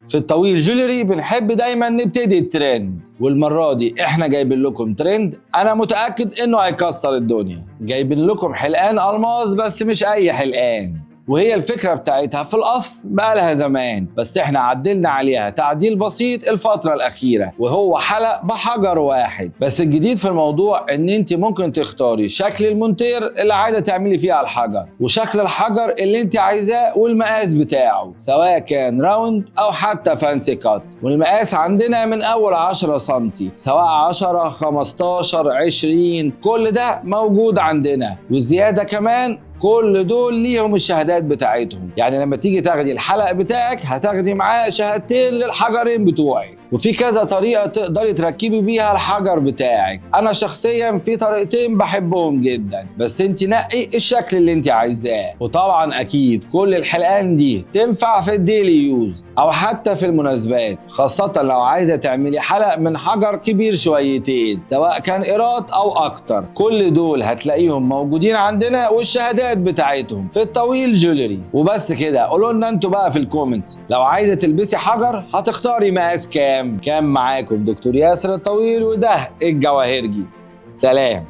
في الطويل جولري بنحب دايما نبتدي الترند، والمرة دي احنا جايبين لكم ترند انا متأكد انه هيكسر الدنيا. جايبين لكم حلقان الماس، بس مش اي حلقان، وهي الفكرة بتاعتها في الأصل بقالها زمان، بس احنا عدلنا عليها تعديل بسيط الفترة الأخيرة، وهو حلق بحجر واحد. بس الجديد في الموضوع ان انت ممكن تختاري شكل المونتير اللي عايزة تعملي فيه على الحجر، وشكل الحجر اللي انت عايزاه، والمقاس بتاعه سواء كان راوند او حتى فانسي كات. والمقاس عندنا من اول 10 سنتي، سواء 10 15 20 كل ده موجود عندنا، والزيادة كمان كل دول ليهم الشهادات بتاعتهم. يعني لما تيجي تاخدي الحلق بتاعك هتاخدي معاه شهادتين للحجرين بتوعك. وفي كذا طريقة تقدري تركبي بيها الحجر بتاعك. أنا شخصيا في طريقتين بحبهم جدا، بس انت نقي الشكل اللي انت عايزاه. وطبعا أكيد كل الحلقان دي تنفع في الديلي يوز أو حتى في المناسبات، خاصة لو عايزة تعملي حلق من حجر كبير شويتين، سواء كان قيراط أو أكتر. كل دول هتلاقيهم موجودين عندنا، والشهادات بتاعتهم في الطويل جولري. وبس كده، قولوا لنا انتوا بقى في الكومنتس لو عايزة تلبسي حجر هتختاري مقاس كام؟ كان معاكم دكتور ياسر الطويل، وده الجواهرجي. سلام.